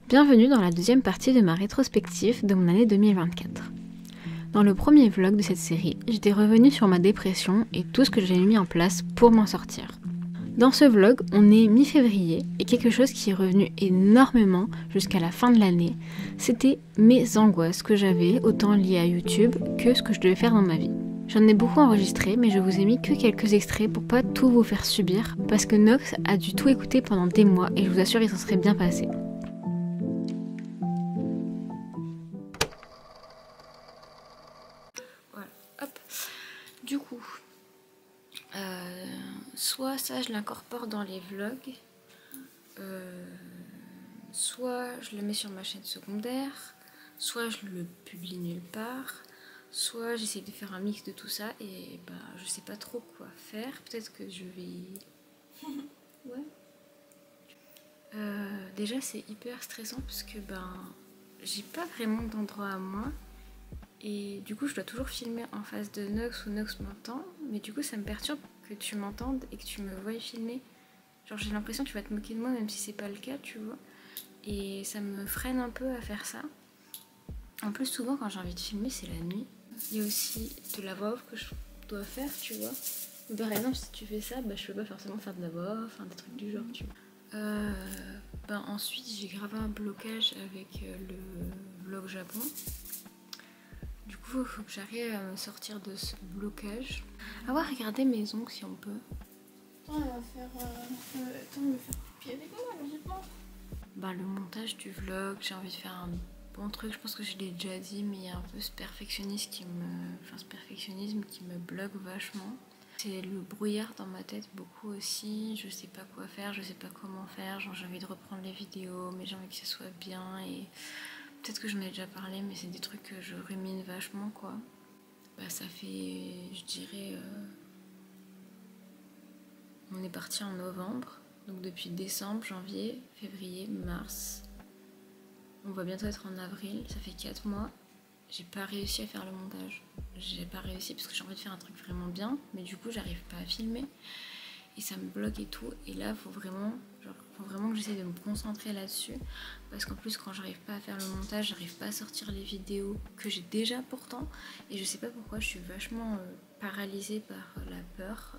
Bienvenue dans la deuxième partie de ma rétrospective de mon année 2024. Dans le premier vlog de cette série, j'étais revenue sur ma dépression et tout ce que j'ai mis en place pour m'en sortir. Dans ce vlog, on est mi-février et quelque chose qui est revenu énormément jusqu'à la fin de l'année, c'était mes angoisses que j'avais, autant liées à YouTube que ce que je devais faire dans ma vie. J'en ai beaucoup enregistré, mais je vous ai mis que quelques extraits pour pas tout vous faire subir, parce que Nox a dû tout écouter pendant des mois et je vous assure il s'en serait bien passé. Voilà, hop. Du coup, soit ça je l'incorpore dans les vlogs, soit je le mets sur ma chaîne secondaire, soit je le publie nulle part, soit j'essaie de faire un mix de tout ça et bah je sais pas trop quoi faire. Peut-être que je vais... Ouais. Déjà c'est hyper stressant parce que ben j'ai pas vraiment d'endroit à moi. Et du coup, je dois toujours filmer en face de Nox ou Nox m'entend. Mais du coup, ça me perturbe que tu m'entendes et que tu me voies filmer. Genre, j'ai l'impression que tu vas te moquer de moi, même si c'est pas le cas, tu vois. Et ça me freine un peu à faire ça. En plus, souvent, quand j'ai envie de filmer, c'est la nuit. Il y a aussi de la voix off que je dois faire, tu vois. Mais par exemple, si tu fais ça, bah, je peux pas forcément faire de la voix off, des trucs du genre, tu vois. Ensuite, j'ai gravé un blocage avec le vlog Japon. Du coup, il faut que j'arrive à me sortir de ce blocage. Ah ouais, regardez mes ongles si on peut. Attends, on va faire... Attends, on va faire pipi avec moi, logiquement. Le montage du vlog, j'ai envie de faire un bon truc. Je pense que je l'ai déjà dit, mais il y a un peu ce perfectionnisme qui me bloque vachement. C'est le brouillard dans ma tête beaucoup aussi. Je sais pas quoi faire, je sais pas comment faire. Genre, j'ai envie de reprendre les vidéos, mais j'ai envie que ce soit bien et... Peut-être que j'en ai déjà parlé, mais c'est des trucs que je rumine vachement, quoi. Ça fait, je dirais... On est parti en novembre, donc depuis décembre, janvier, février, mars. On va bientôt être en avril, ça fait 4 mois. J'ai pas réussi à faire le montage. J'ai pas réussi parce que j'ai envie de faire un truc vraiment bien, mais du coup, j'arrive pas à filmer. Et ça me bloque et tout. Et là, faut vraiment que j'essaie de me concentrer là-dessus. Parce qu'en plus, quand j'arrive pas à faire le montage, j'arrive pas à sortir les vidéos que j'ai déjà pourtant. Et je sais pas pourquoi, je suis vachement paralysée par la peur.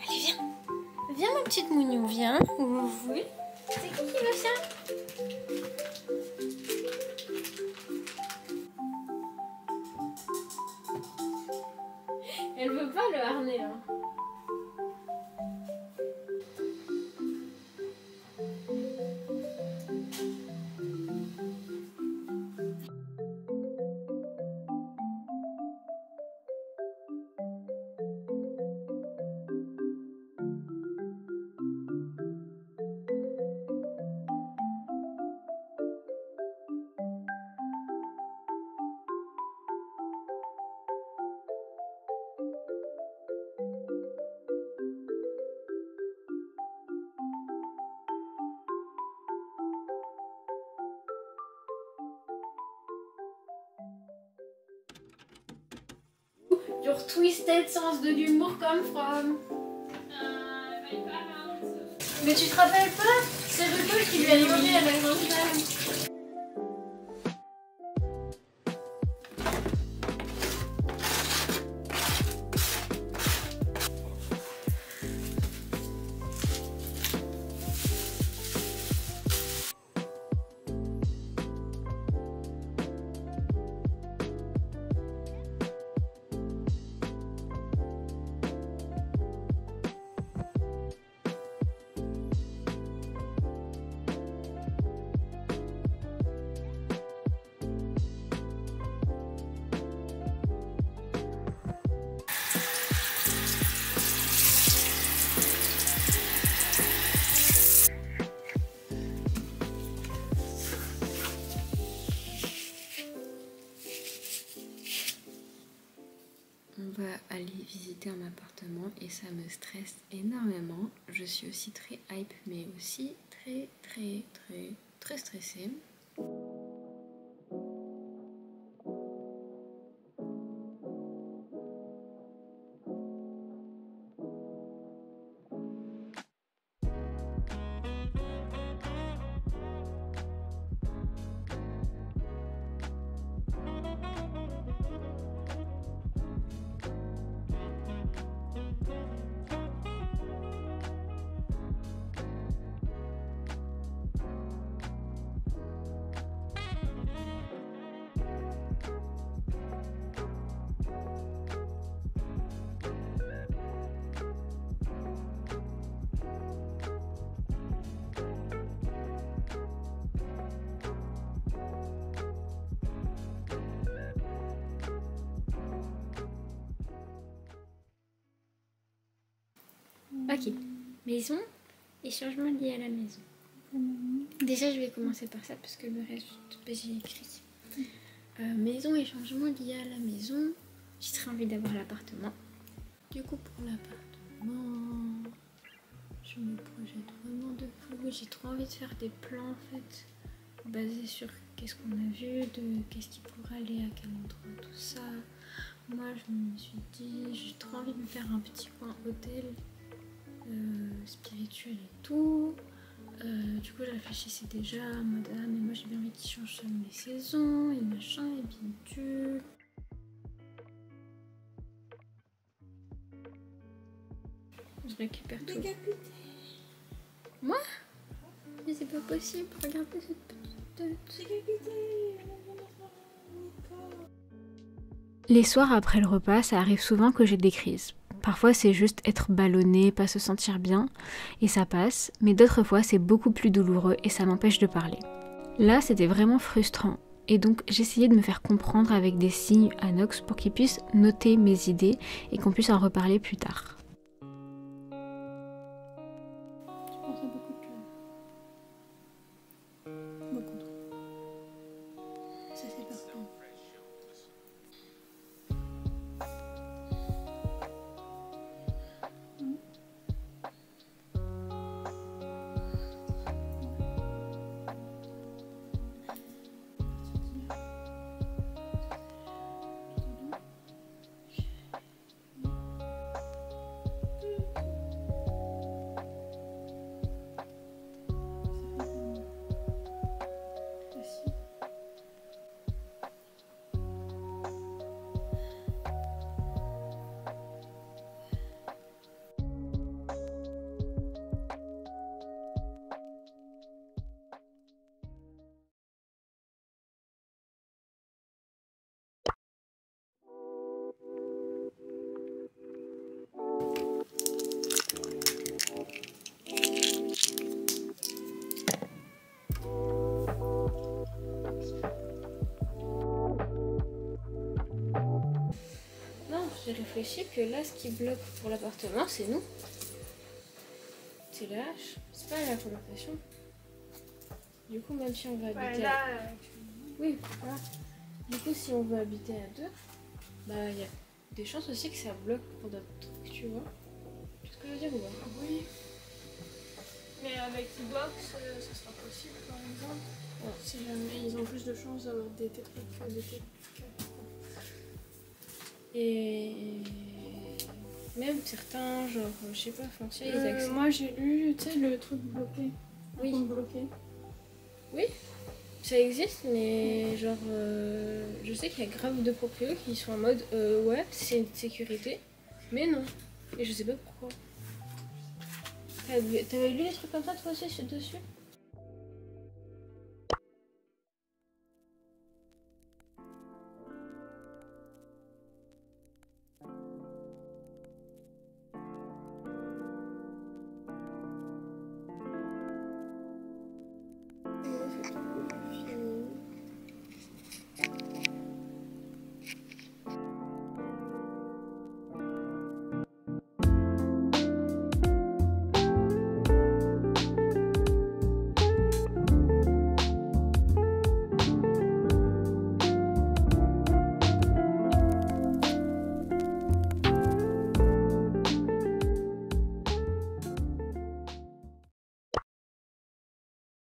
Allez, viens. Viens, ma petite Mouniou, viens. Oui. C'est qui veut ça? Elle veut pas le harnais, là. Your twisted sens de l'humour come from. Mais tu te rappelles pas? C'est Rupaul qui lui a demandé à la grande dame. On va aller visiter un appartement et ça me stresse énormément. Je suis aussi très hype mais aussi très stressée. Ok. Maison et changements liés à la maison. Déjà, je vais commencer par ça parce que le reste, j'ai écrit. Maison et changements liés à la maison. J'ai très envie d'avoir l'appartement. Du coup, pour l'appartement, je me projette vraiment de fou. J'ai trop envie de faire des plans en fait, basés sur qu'est-ce qu'on a vu, de qu'est-ce qui pourrait aller à quel endroit, tout ça. Moi, je me suis dit, j'ai trop envie de me faire un petit coin hôtel spirituel et tout. Du coup, je réfléchissais déjà à madame, mais moi j'ai bien envie qu'il change selon les saisons et machin et bidule. Je récupère tout. Moi? Mais c'est pas possible, regardez cette petite tête. Les soirs après le repas, ça arrive souvent que j'ai des crises. Parfois c'est juste être ballonné, pas se sentir bien, et ça passe, mais d'autres fois c'est beaucoup plus douloureux et ça m'empêche de parler. Là c'était vraiment frustrant, et donc j'essayais de me faire comprendre avec des signes à Nox pour qu'il puisse noter mes idées et qu'on puisse en reparler plus tard. Je pense à beaucoup de choses. Beaucoup trop. Ça c'est parfait. J'ai réfléchi que là, ce qui bloque pour l'appartement, c'est nous. C'est le H, c'est pas la colocation. Du coup, même si on veut habiter Là, Oui, voilà. Du coup, si on veut habiter à deux, bah il y a des chances aussi que ça bloque pour d'autres trucs, tu vois. Tu sais ce que je veux dire ou pas? oui. Mais avec Xbox, ça sera possible par exemple. Ouais. Si jamais ils ont plus de chances d'avoir des trucs que des trucs. Et même certains, genre, je sais pas, fonciers, ils acceptent. Moi j'ai lu, tu sais, le truc bloqué. Oui. Bloqué. Oui, ça existe, mais genre, je sais qu'il y a grave de proprios qui sont en mode, ouais, c'est une sécurité, mais non. Et je sais pas pourquoi. T'avais lu des trucs comme ça toi aussi dessus?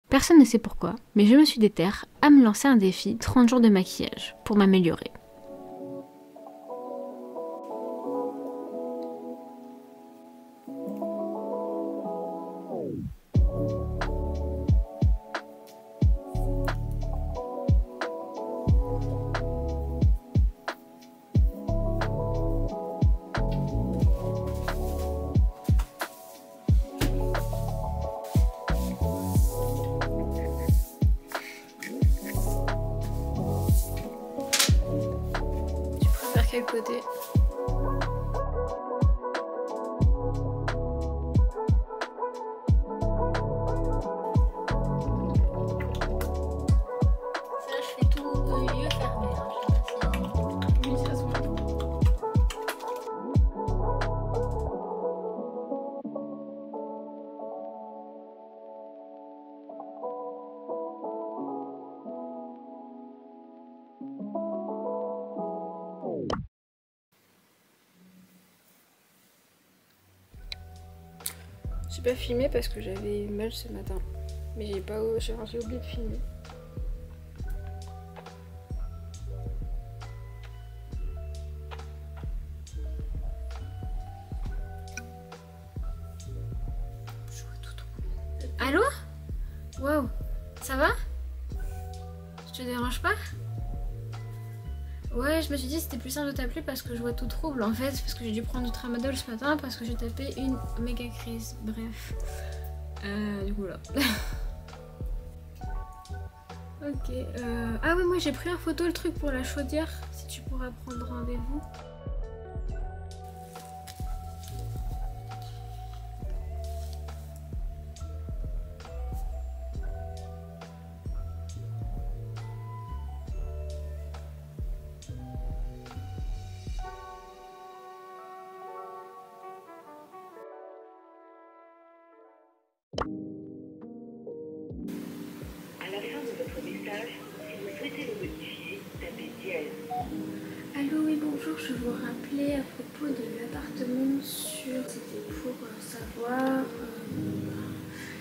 Personne ne sait pourquoi, mais je me suis déterre à me lancer un défi 30 jours de maquillage pour m'améliorer. Quel côté? Ça, je fais tout yeux fermés. Oui, ça se voit. pas filmé parce que j'avais mal ce matin. Mais j'ai oublié de filmer. Allô? Wow, ça va? Je te dérange pas? Ouais, je me suis dit c'était plus simple de t'appeler parce que je vois tout trouble en fait, parce que j'ai dû prendre du tramadol ce matin parce que j'ai tapé une méga crise. Bref, du coup là. Ok, ah oui, moi j'ai pris en photo le truc pour la chaudière, si tu pourras prendre rendez-vous. À la fin de votre message, si vous souhaitez le modifier, tapez dièse. Allô, oui, bonjour, je vous rappelais à propos de l'appartement C'était pour savoir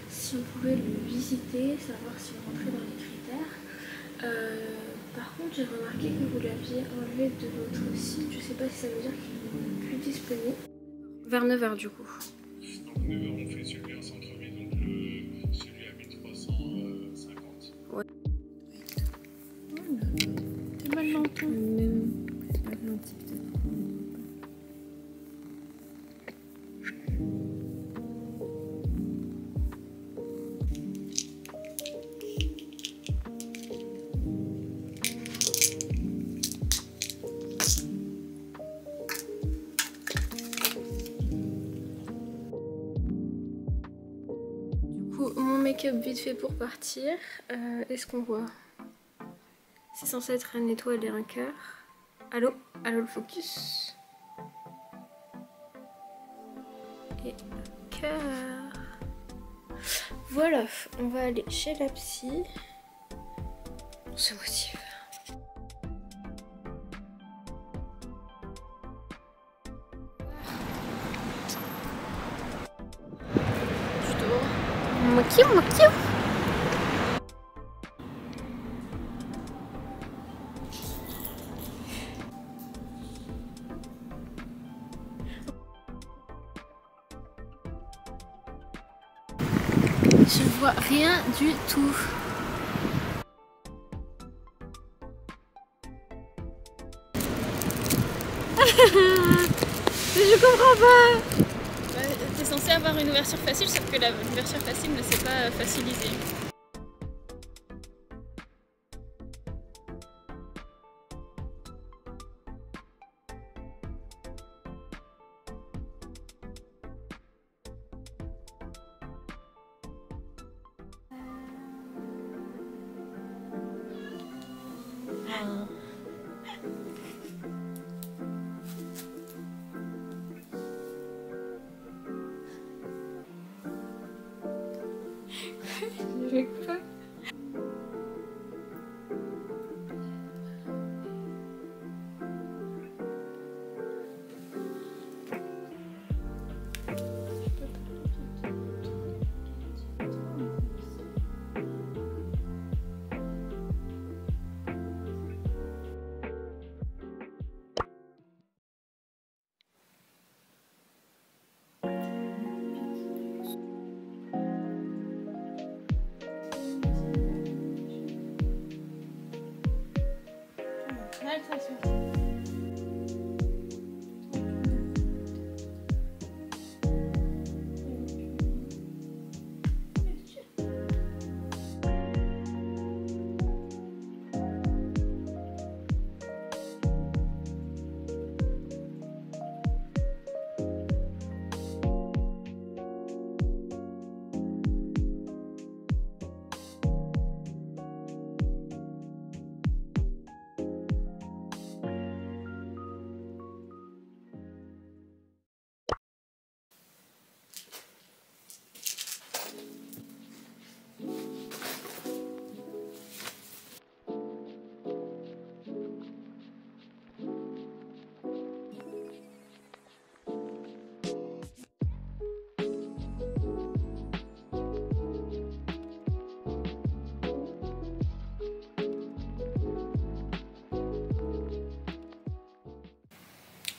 si on pouvait le visiter, savoir si on rentrait dans les critères. Par contre, j'ai remarqué que vous l'aviez enlevé de votre site, je sais pas si ça veut dire qu'il n'est plus disponible. Vers 9 h du coup. Donc 9 h on fait celui en centre-ville, donc celui à 1350. Ouais. C'est mal longtemps. Maintenant, un petit peu. Mon make-up vite fait pour partir. Est-ce qu'on voit? C'est censé être une étoile et un cœur. Allô? Allô le focus? Et le cœur. Voilà, on va aller chez la psy. On se motive. Moquille. Je vois rien du tout. Je comprends pas. T'es censé avoir une ouverture facile, sauf que l'ouverture facile ne s'est pas facilisée. Je vais pas.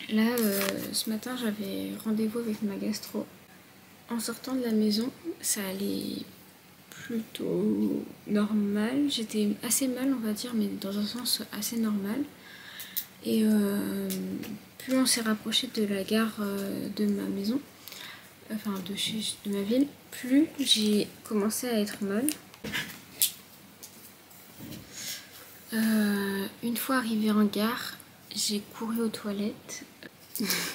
Là, ce matin, j'avais rendez-vous avec ma gastro. En sortant de la maison, ça allait plutôt normal. J'étais assez mal, on va dire, mais dans un sens assez normal. Et plus on s'est rapproché de la gare de ma maison, enfin de ma ville, plus j'ai commencé à être mal. Une fois arrivée en gare, j'ai couru aux toilettes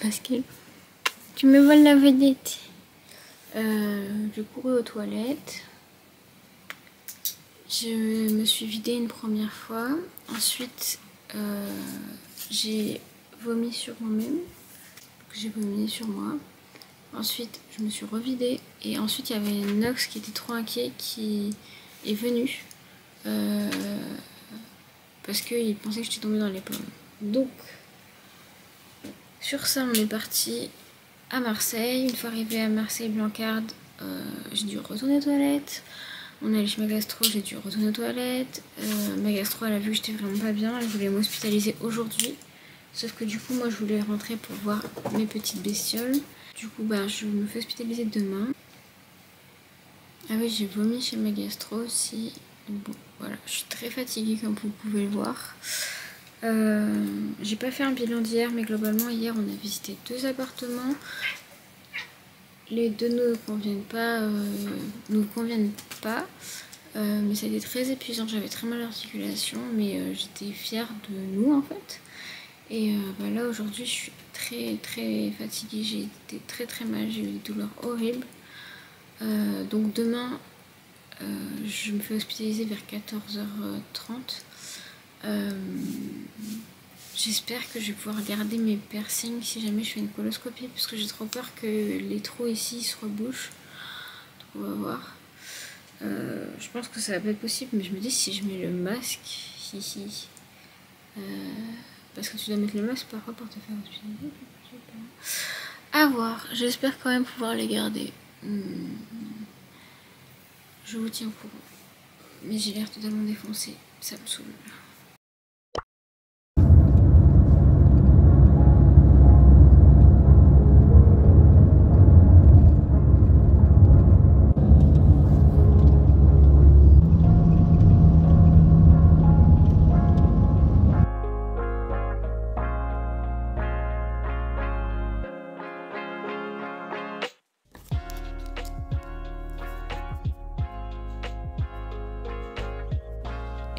parce que tu me voles la vedette. J'ai couru aux toilettes. Je me suis vidée une première fois. Ensuite, j'ai vomi sur moi-même. J'ai vomi sur moi. Ensuite, je me suis revidée. Et ensuite, il y avait Nox qui était trop inquiet qui est venu. Parce qu'il pensait que j'étais tombée dans les pommes. Donc, sur ça, on est parti à Marseille. Une fois arrivé à Marseille-Blancarde, j'ai dû retourner aux toilettes. On est allé chez ma gastro, j'ai dû retourner aux toilettes. Ma gastro, elle a vu que j'étais vraiment pas bien. Elle voulait m'hospitaliser aujourd'hui. Sauf que du coup, moi, je voulais rentrer pour voir mes petites bestioles. Du coup, bah, je me fais hospitaliser demain. Ah oui, j'ai vomi chez ma gastro aussi. Donc bon, voilà, je suis très fatiguée comme vous pouvez le voir. J'ai pas fait un bilan d'hier, mais globalement, hier, on a visité 2 appartements. Les 2 ne nous conviennent pas. Mais ça a été très épuisant, j'avais très mal à l'articulation, mais j'étais fière de nous en fait. Et bah là aujourd'hui je suis très fatiguée, j'ai été très mal, j'ai eu des douleurs horribles. Donc demain je me fais hospitaliser vers 14h30. J'espère que je vais pouvoir garder mes piercings si jamais je fais une coloscopie, parce que j'ai trop peur que les trous ici se rebouchent. Donc on va voir. Je pense que ça va pas être possible, mais je me dis si je mets le masque ici, parce que tu dois mettre le masque parfois pour te faire hospitaliser. À voir, j'espère quand même pouvoir les garder. Je vous tiens au courant. Mais j'ai l'air totalement défoncée, ça me saoule.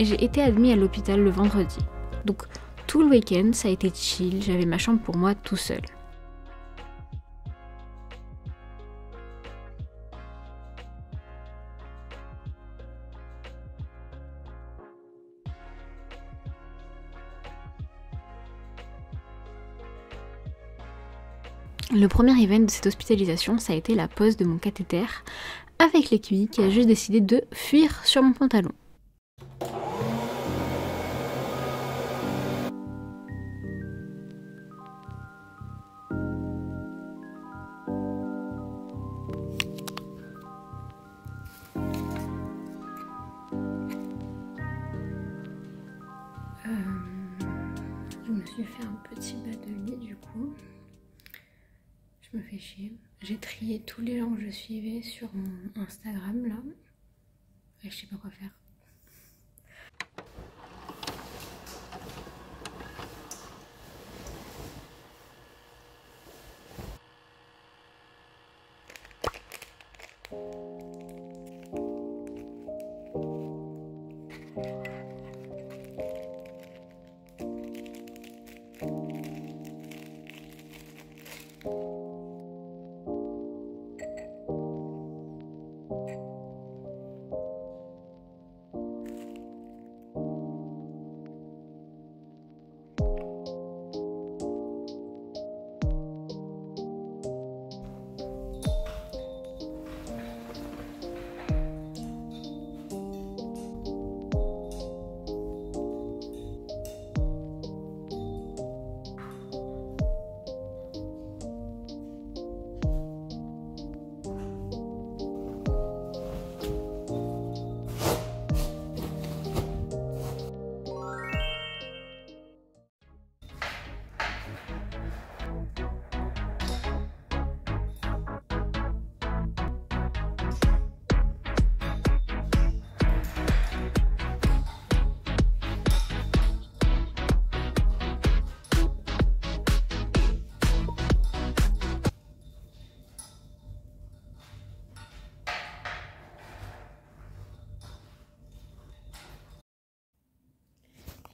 J'ai été admis à l'hôpital le vendredi. Donc tout le week-end, ça a été chill, j'avais ma chambre pour moi tout seul. Le premier event de cette hospitalisation, ça a été la pose de mon cathéter avec l'aiguille qui a juste décidé de fuir sur mon pantalon. Je me suis fait un petit bas de lit du coup. Je me fais chier. J'ai trié tous les gens que je suivais sur mon Instagram là. Et je sais pas quoi faire.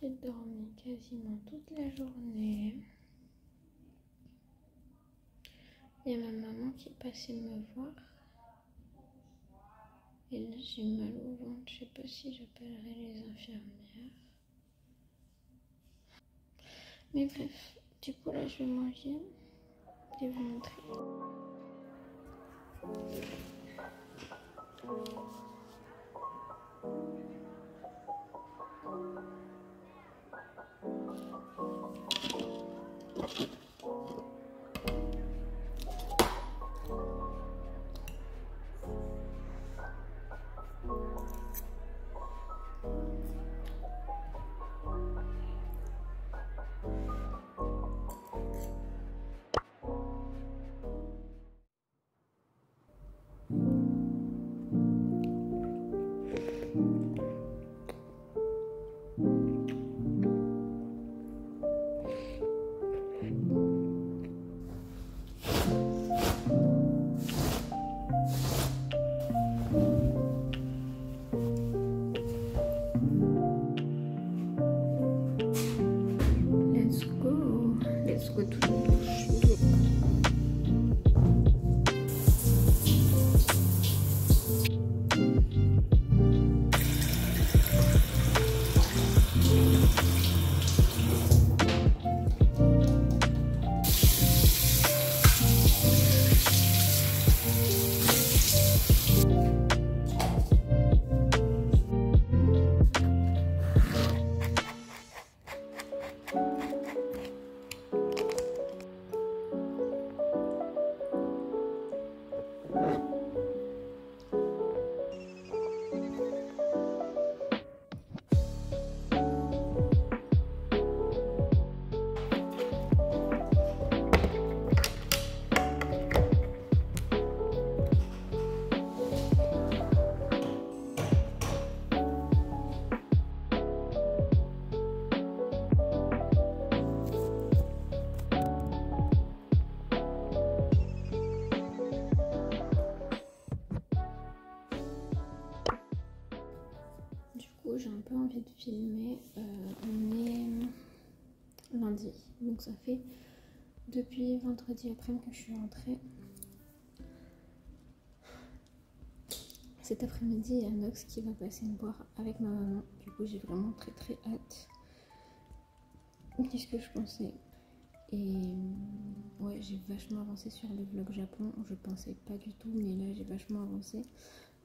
J'ai dormi quasiment toute la journée. Il y a ma maman qui est passée me voir. Et là j'ai mal au ventre, je sais pas si j'appellerai les infirmières. Mais bref, du coup là je vais manger. Je vais vous montrer. Let's go to the bush. J'ai un peu envie de filmer. On est lundi, donc ça fait depuis vendredi après-midi que je suis rentrée. Cet après-midi, il y a Nox qui va passer me voir avec ma maman. Du coup, j'ai vraiment très hâte. Qu'est-ce que je pensais? Et ouais, j'ai vachement avancé sur le vlog Japon. Je pensais pas du tout, mais là, j'ai vachement avancé.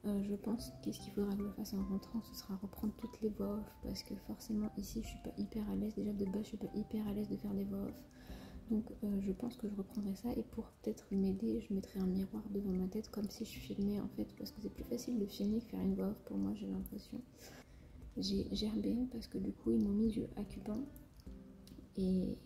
Je pense qu'est-ce qu'il faudra que je fasse en rentrant, ce sera reprendre toutes les voix off, parce que forcément ici je suis pas hyper à l'aise, déjà de base je suis pas hyper à l'aise de faire des voix off, donc je pense que je reprendrai ça. Et pour peut-être m'aider, je mettrai un miroir devant ma tête comme si je filmais en fait, parce que c'est plus facile de filmer que faire une voix off pour moi, j'ai l'impression. J'ai gerbé parce que du coup ils m'ont mis du Acupain et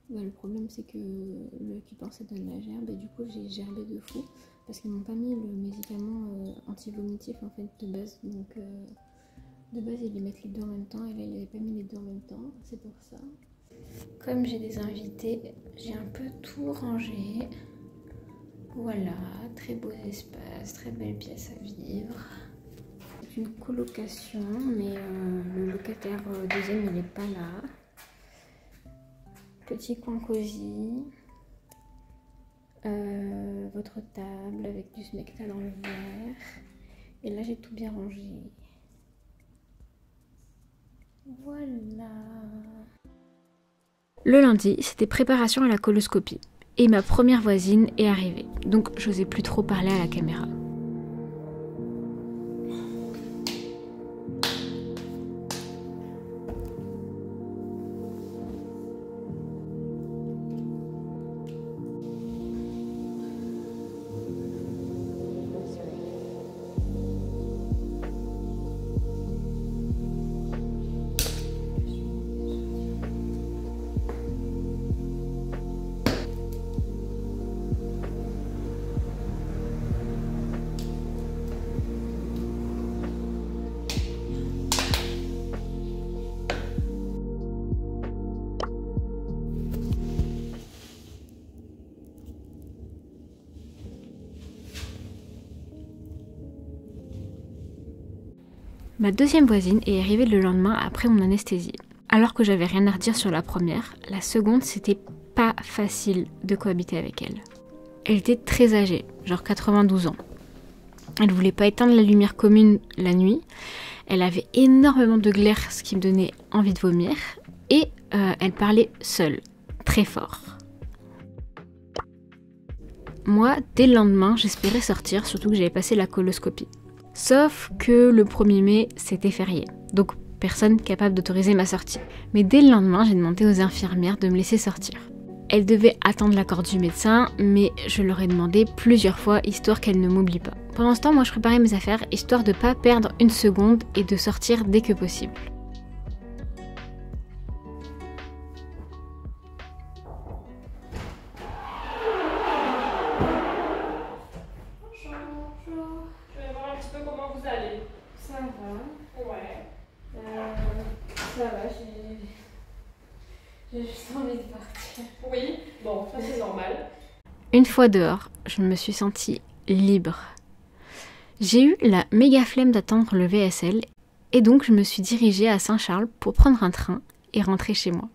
bah, le problème c'est que le Acupain ça donne la gerbe et du coup j'ai gerbé de fou. Parce qu'ils m'ont pas mis le médicament anti-vomitif en fait de base, donc de base ils les mettent les deux en même temps et là ils n'avaient pas mis les deux en même temps, c'est pour ça. Comme j'ai des invités, j'ai un peu tout rangé. Voilà, très beaux espaces, très belle pièce à vivre. C'est une colocation, mais le locataire deuxième il n'est pas là. Petit coin cosy. Votre table avec du smecta dans le verre. Et là j'ai tout bien rangé. Voilà. Le lundi, c'était préparation à la coloscopie. Et ma première voisine est arrivée. Donc j'osais plus trop parler à la caméra. Ma deuxième voisine est arrivée le lendemain après mon anesthésie. Alors que j'avais rien à redire sur la première, la seconde, c'était pas facile de cohabiter avec elle. Elle était très âgée, genre 92 ans. Elle voulait pas éteindre la lumière commune la nuit. Elle avait énormément de glaire, ce qui me donnait envie de vomir. Et elle parlait seule, très fort. Moi, dès le lendemain, j'espérais sortir, surtout que j'avais passé la coloscopie. Sauf que le 1er mai, c'était férié. Donc personne capable d'autoriser ma sortie. Mais dès le lendemain, j'ai demandé aux infirmières de me laisser sortir. Elles devaient attendre l'accord du médecin, mais je leur ai demandé plusieurs fois, histoire qu'elles ne m'oublient pas. Pendant ce temps, moi je préparais mes affaires, histoire de pas perdre une seconde et de sortir dès que possible. Bonjour. Je vais voir un petit peu comment vous allez. Ça va. Ouais. Ça va, j'ai juste envie de partir. Oui, bon, ça c'est normal. Une fois dehors, je me suis sentie libre. J'ai eu la méga flemme d'attendre le VSL et donc je me suis dirigée à Saint-Charles pour prendre un train et rentrer chez moi.